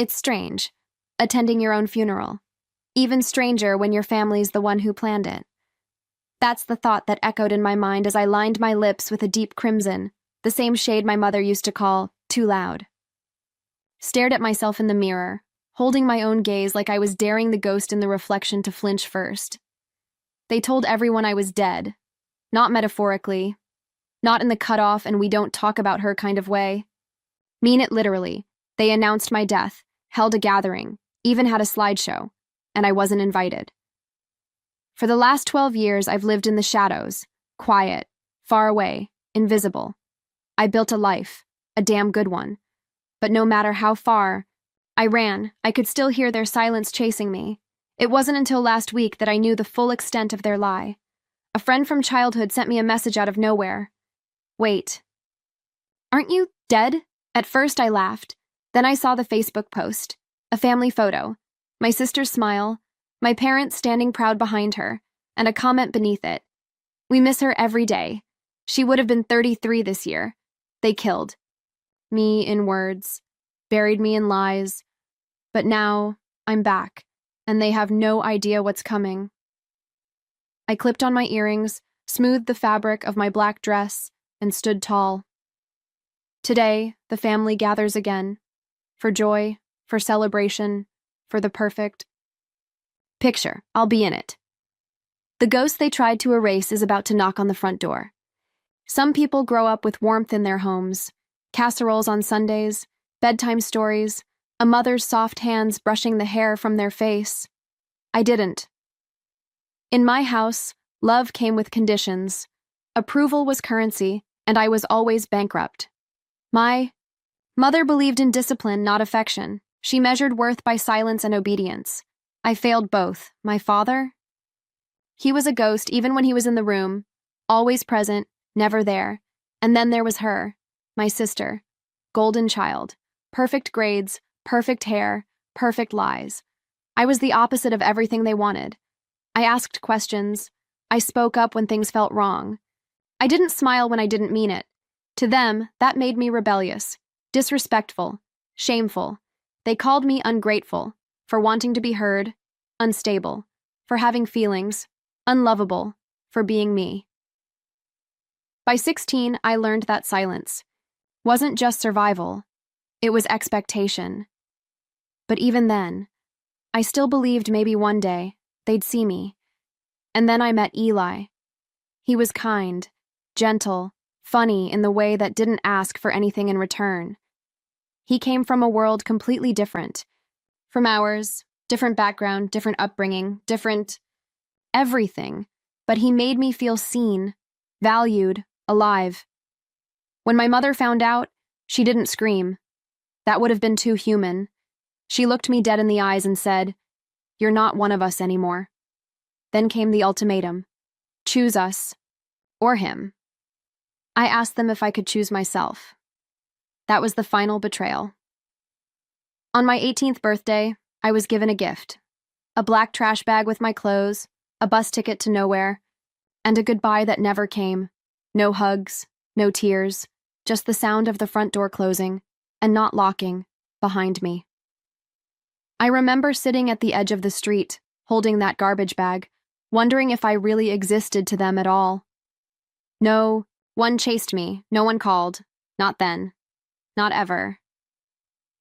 It's strange, attending your own funeral. Even stranger when your family's the one who planned it. That's the thought that echoed in my mind as I lined my lips with a deep crimson, the same shade my mother used to call too loud. Stared at myself in the mirror, holding my own gaze like I was daring the ghost in the reflection to flinch first. They told everyone I was dead, not metaphorically, not in the cut-off and we don't talk about her kind of way. Mean it literally. They announced my death, held a gathering, even had a slideshow, and I wasn't invited. For the last 12 years, I've lived in the shadows, quiet, far away, invisible. I built a life, a damn good one. But no matter how far I ran, I could still hear their silence chasing me. It wasn't until last week that I knew the full extent of their lie. A friend from childhood sent me a message out of nowhere. Wait. Aren't you dead? At first I laughed. Then I saw the Facebook post. A family photo. My sister's smile. My parents standing proud behind her. And a comment beneath it. We miss her every day. She would have been 33 this year. They killed me in words, buried me in lies. But now I'm back, and they have no idea what's coming. I clipped on my earrings, smoothed the fabric of my black dress, and stood tall. Today, the family gathers again, for joy, for celebration, for the perfect picture. I'll be in it. The ghost they tried to erase is about to knock on the front door. Some people grow up with warmth in their homes, casseroles on Sundays, bedtime stories, a mother's soft hands brushing the hair from their face. I didn't. In my house, love came with conditions. Approval was currency, and I was always bankrupt. My mother believed in discipline, not affection. She measured worth by silence and obedience. I failed both. My father? He was a ghost even when he was in the room, always present, never there. And then there was her, my sister, golden child, perfect grades, perfect hair, perfect lies. I was the opposite of everything they wanted. I asked questions. I spoke up when things felt wrong. I didn't smile when I didn't mean it. To them, that made me rebellious, disrespectful, shameful. They called me ungrateful, for wanting to be heard, unstable, for having feelings, unlovable, for being me. By 16, I learned that silence wasn't just survival, it was expectation. But even then, I still believed maybe one day they'd see me. And then I met Eli. He was kind, gentle, funny in the way that didn't ask for anything in return. He came from a world completely different. From ours, different background, different upbringing, different everything. But he made me feel seen, valued, alive. When my mother found out, she didn't scream. That would have been too human. She looked me dead in the eyes and said, "You're not one of us anymore." Then came the ultimatum. Choose us, or him. I asked them if I could choose myself. That was the final betrayal. On my 18th birthday, I was given a gift. A black trash bag with my clothes, a bus ticket to nowhere, and a goodbye that never came. No hugs, no tears, just the sound of the front door closing, and not locking, behind me. I remember sitting at the edge of the street, holding that garbage bag, wondering if I really existed to them at all. No one chased me, no one called, not then, not ever.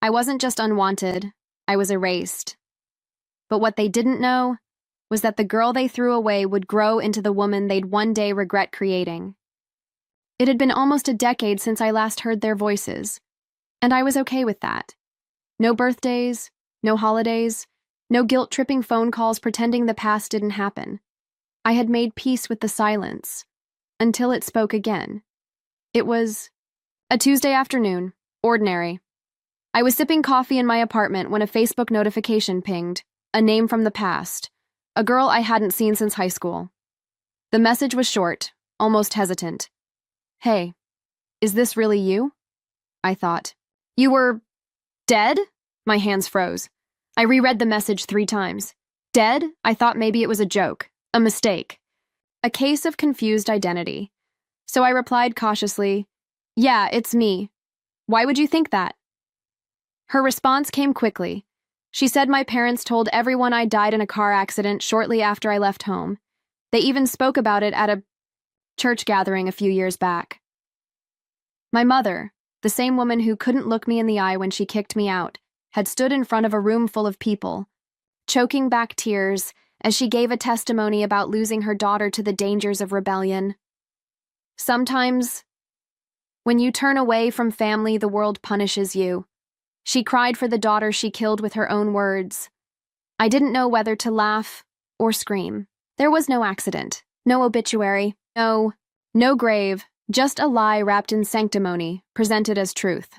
I wasn't just unwanted, I was erased. But what they didn't know was that the girl they threw away would grow into the woman they'd one day regret creating. It had been almost a decade since I last heard their voices, and I was okay with that. No birthdays, no holidays, no guilt-tripping phone calls pretending the past didn't happen. I had made peace with the silence, until it spoke again. It was a Tuesday afternoon, ordinary. I was sipping coffee in my apartment when a Facebook notification pinged, a name from the past, a girl I hadn't seen since high school. The message was short, almost hesitant. "Hey, is this really you?" I thought. "You were dead?" My hands froze. I reread the message 3 times. Dead? I thought maybe it was a joke, a mistake. A case of confused identity. So I replied cautiously, "Yeah, it's me. Why would you think that?" Her response came quickly. She said my parents told everyone I died in a car accident shortly after I left home. They even spoke about it at a church gathering a few years back. My mother, the same woman who couldn't look me in the eye when she kicked me out, had stood in front of a room full of people, choking back tears as she gave a testimony about losing her daughter to the dangers of rebellion. Sometimes, when you turn away from family, the world punishes you. She cried for the daughter she killed with her own words. I didn't know whether to laugh or scream. There was no accident, no obituary, no grave, just a lie wrapped in sanctimony, presented as truth.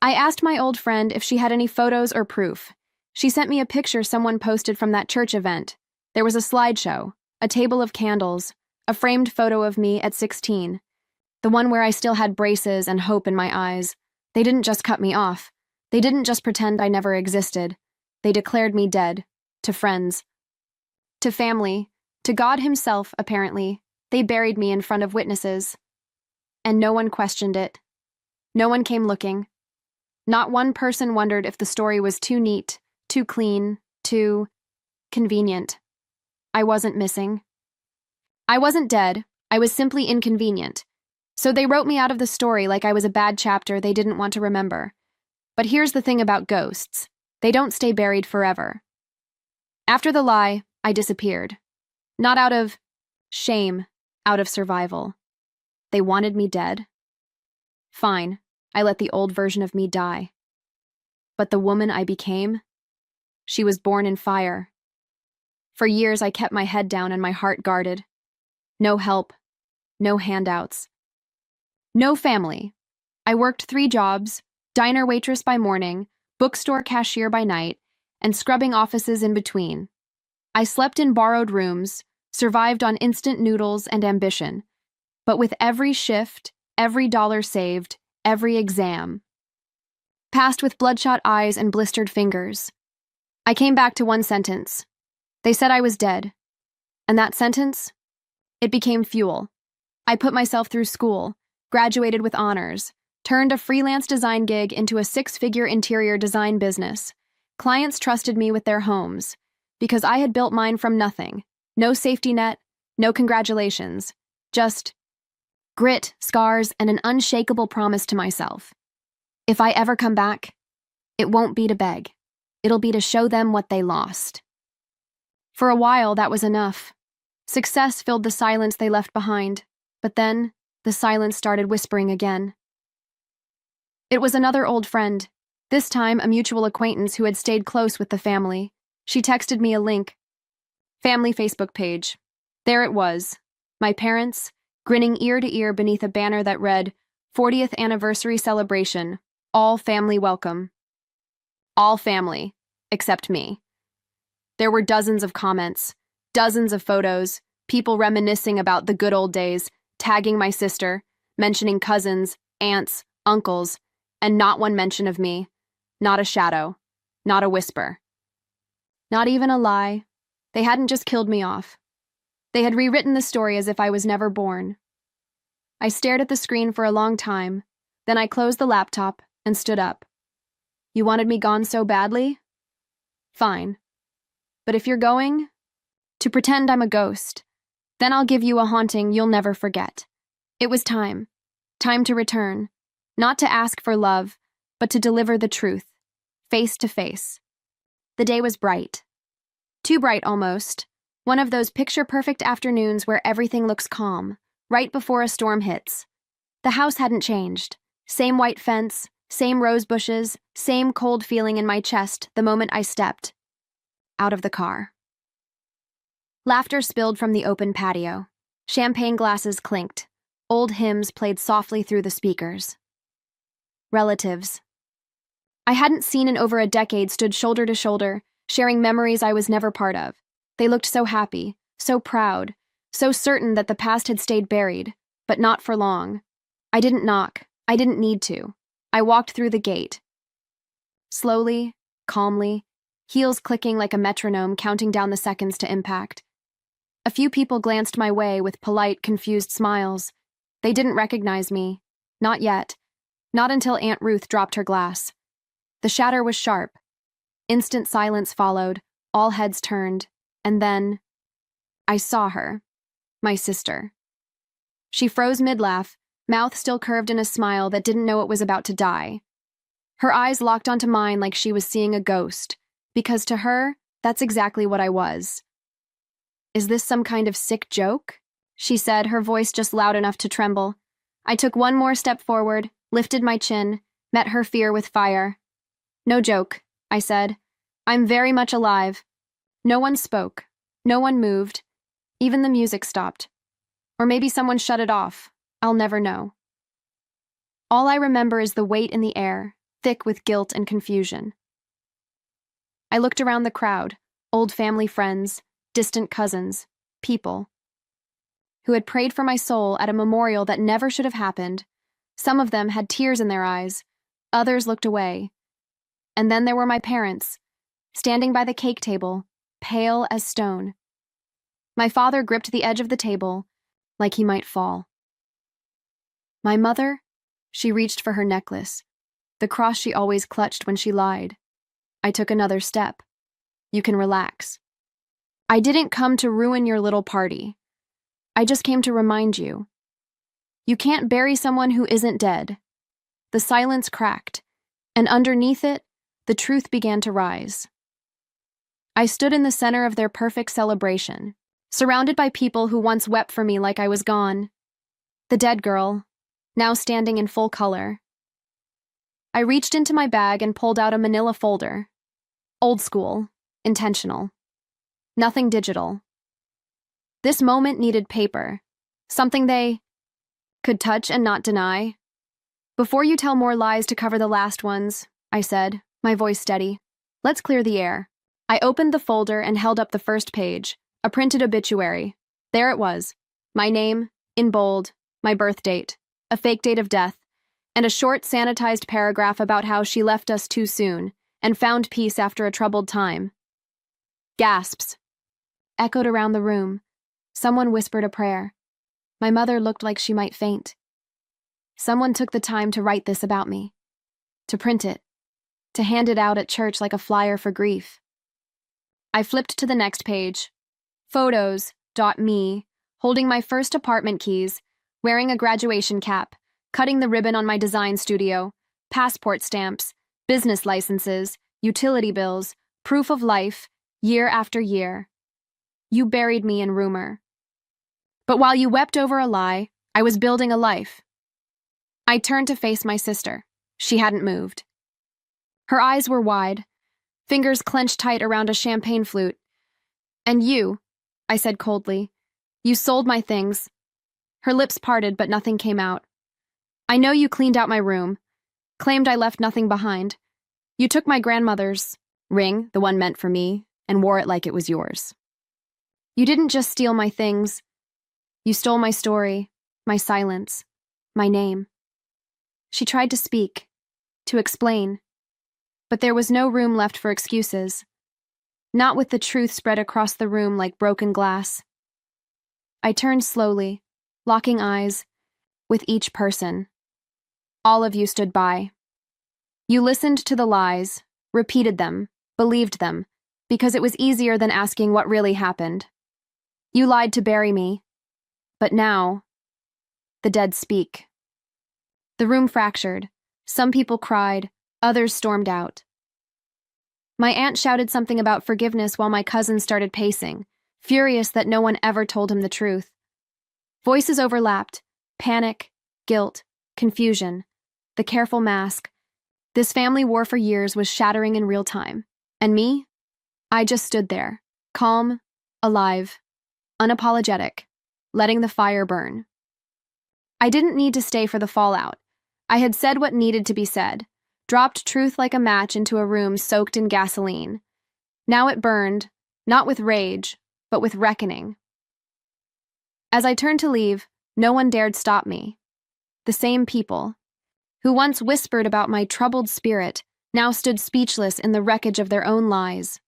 I asked my old friend if she had any photos or proof. She sent me a picture someone posted from that church event. There was a slideshow, a table of candles, a framed photo of me at 16, the one where I still had braces and hope in my eyes. They didn't just cut me off. They didn't just pretend I never existed. They declared me dead. To friends. To family. To God himself, apparently. They buried me in front of witnesses. And no one questioned it. No one came looking. Not one person wondered if the story was too neat, too clean, too convenient. I wasn't missing. I wasn't dead. I was simply inconvenient. So they wrote me out of the story like I was a bad chapter they didn't want to remember. But here's the thing about ghosts. They don't stay buried forever. After the lie, I disappeared. Not out of shame, out of survival. They wanted me dead. Fine, I let the old version of me die. But the woman I became, she was born in fire. For years I kept my head down and my heart guarded. No help, no handouts. No family. I worked 3 jobs, diner waitress by morning, bookstore cashier by night, and scrubbing offices in between. I slept in borrowed rooms, survived on instant noodles and ambition. But with every shift, every dollar saved, every exam, passed with bloodshot eyes and blistered fingers, I came back to one sentence. They said I was dead. And that sentence? It became fuel. I put myself through school, graduated with honors, turned a freelance design gig into a 6-figure interior design business. Clients trusted me with their homes because I had built mine from nothing. No safety net, no congratulations, just grit, scars, and an unshakable promise to myself. If I ever come back, it won't be to beg. It'll be to show them what they lost. For a while, that was enough. Success filled the silence they left behind, but then the silence started whispering again. It was another old friend, this time a mutual acquaintance who had stayed close with the family. She texted me a link. Family Facebook page. There it was. My parents, grinning ear to ear beneath a banner that read, 40th anniversary celebration, all family welcome. All family, except me. There were dozens of comments, dozens of photos, people reminiscing about the good old days, tagging my sister, mentioning cousins, aunts, uncles, and not one mention of me. Not a shadow. Not a whisper. Not even a lie. They hadn't just killed me off. They had rewritten the story as if I was never born. I stared at the screen for a long time, then I closed the laptop and stood up. You wanted me gone so badly? Fine. But if you're going to pretend I'm a ghost, then I'll give you a haunting you'll never forget. It was time. Time to return. Not to ask for love, but to deliver the truth, face to face. The day was bright. Too bright almost. One of those picture-perfect afternoons where everything looks calm, right before a storm hits. The house hadn't changed. Same white fence, same rose bushes, same cold feeling in my chest the moment I stepped out of the car. Laughter spilled from the open patio. Champagne glasses clinked. Old hymns played softly through the speakers. Relatives I hadn't seen in over a decade stood shoulder to shoulder, sharing memories I was never part of. They looked so happy, so proud, so certain that the past had stayed buried, but not for long. I didn't knock. I didn't need to. I walked through the gate. Slowly, calmly, heels clicking like a metronome counting down the seconds to impact. A few people glanced my way with polite, confused smiles. They didn't recognize me. Not yet. Not until Aunt Ruth dropped her glass. The shatter was sharp. Instant silence followed, all heads turned, and then I saw her, my sister. She froze mid-laugh, mouth still curved in a smile that didn't know it was about to die. Her eyes locked onto mine like she was seeing a ghost, because to her, that's exactly what I was. "Is this some kind of sick joke?" she said, her voice just loud enough to tremble. I took one more step forward, lifted my chin, met her fear with fire. "No joke," I said. "I'm very much alive." No one spoke. No one moved. Even the music stopped. Or maybe someone shut it off. I'll never know. All I remember is the weight in the air, thick with guilt and confusion. I looked around the crowd, old family friends, distant cousins, people who had prayed for my soul at a memorial that never should have happened. Some of them had tears in their eyes, others looked away. And then there were my parents, standing by the cake table, pale as stone. My father gripped the edge of the table, like he might fall. My mother, she reached for her necklace, the cross she always clutched when she lied. I took another step. "You can relax. I didn't come to ruin your little party. I just came to remind you. You can't bury someone who isn't dead." The silence cracked, and underneath it, the truth began to rise. I stood in the center of their perfect celebration, surrounded by people who once wept for me like I was gone. The dead girl, now standing in full color. I reached into my bag and pulled out a manila folder. Old school, intentional. Nothing digital. This moment needed paper, something they could touch and not deny. "Before you tell more lies to cover the last ones," I said, my voice steady, "let's clear the air." I opened the folder and held up the first page, a printed obituary. There it was, my name, in bold, my birth date, a fake date of death, and a short sanitized paragraph about how she left us too soon and found peace after a troubled time. Gasps echoed around the room. Someone whispered a prayer. My mother looked like she might faint. Someone took the time to write this about me, to print it, to hand it out at church like a flyer for grief. I flipped to the next page. Photos.me, holding my first apartment keys, wearing a graduation cap, cutting the ribbon on my design studio, passport stamps, business licenses, utility bills, proof of life, year after year. You buried me in rumor. But while you wept over a lie, I was building a life. I turned to face my sister. She hadn't moved. Her eyes were wide, fingers clenched tight around a champagne flute. "And you," I said coldly, "you sold my things." Her lips parted, but nothing came out. "I know you cleaned out my room, claimed I left nothing behind. You took my grandmother's ring, the one meant for me, and wore it like it was yours. You didn't just steal my things. You stole my story, my silence, my name." She tried to speak, to explain, but there was no room left for excuses, not with the truth spread across the room like broken glass. I turned slowly, locking eyes with each person. All of you stood by. You listened to the lies, repeated them, believed them, because it was easier than asking what really happened. You lied to bury me. But now, the dead speak. The room fractured. Some people cried, others stormed out. My aunt shouted something about forgiveness while my cousin started pacing, furious that no one ever told him the truth. Voices overlapped, panic, guilt, confusion, the careful mask. This family war for years was shattering in real time. And me? I just stood there, calm, alive, unapologetic, letting the fire burn. I didn't need to stay for the fallout. I had said what needed to be said, dropped truth like a match into a room soaked in gasoline. Now it burned, not with rage, but with reckoning. As I turned to leave, no one dared stop me. The same people, who once whispered about my troubled spirit, now stood speechless in the wreckage of their own lies.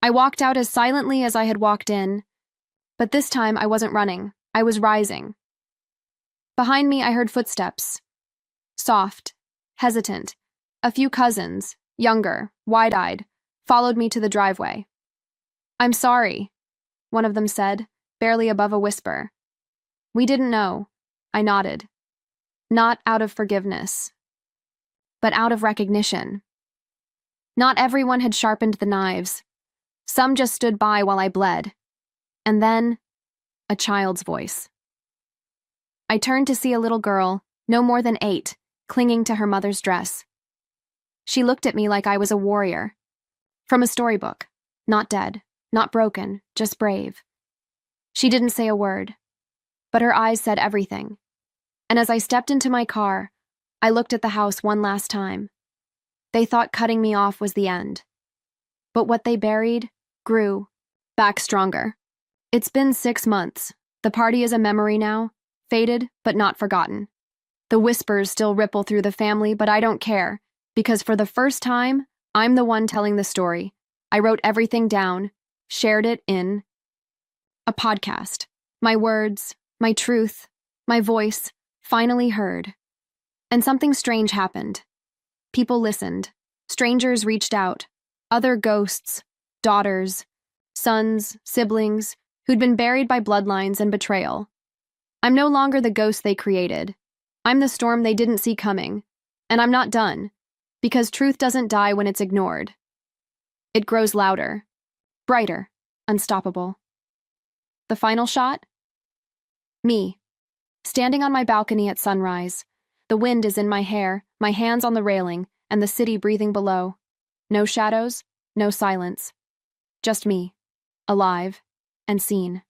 I walked out as silently as I had walked in, but this time I wasn't running, I was rising. Behind me I heard footsteps. Soft, hesitant, a few cousins, younger, wide-eyed, followed me to the driveway. "I'm sorry," one of them said, barely above a whisper. "We didn't know," I nodded. Not out of forgiveness, but out of recognition. Not everyone had sharpened the knives. Some just stood by while I bled. And then, a child's voice. I turned to see a little girl, no more than 8, clinging to her mother's dress. She looked at me like I was a warrior. From a storybook. Not dead, not broken, just brave. She didn't say a word, but her eyes said everything. And as I stepped into my car, I looked at the house one last time. They thought cutting me off was the end. But what they buried grew back stronger. It's been 6 months. The party is a memory now, faded but not forgotten. The whispers still ripple through the family, but I don't care, because for the first time, I'm the one telling the story. I wrote everything down, shared it in a podcast. My words, my truth, my voice, finally heard. And something strange happened. People listened. Strangers reached out. Other ghosts, daughters, sons, siblings, who'd been buried by bloodlines and betrayal. I'm no longer the ghost they created. I'm the storm they didn't see coming. And I'm not done, because truth doesn't die when it's ignored. It grows louder, brighter, unstoppable. The final shot? Me, standing on my balcony at sunrise. The wind is in my hair, my hands on the railing, and the city breathing below. No shadows, no silence. Just me, alive and seen.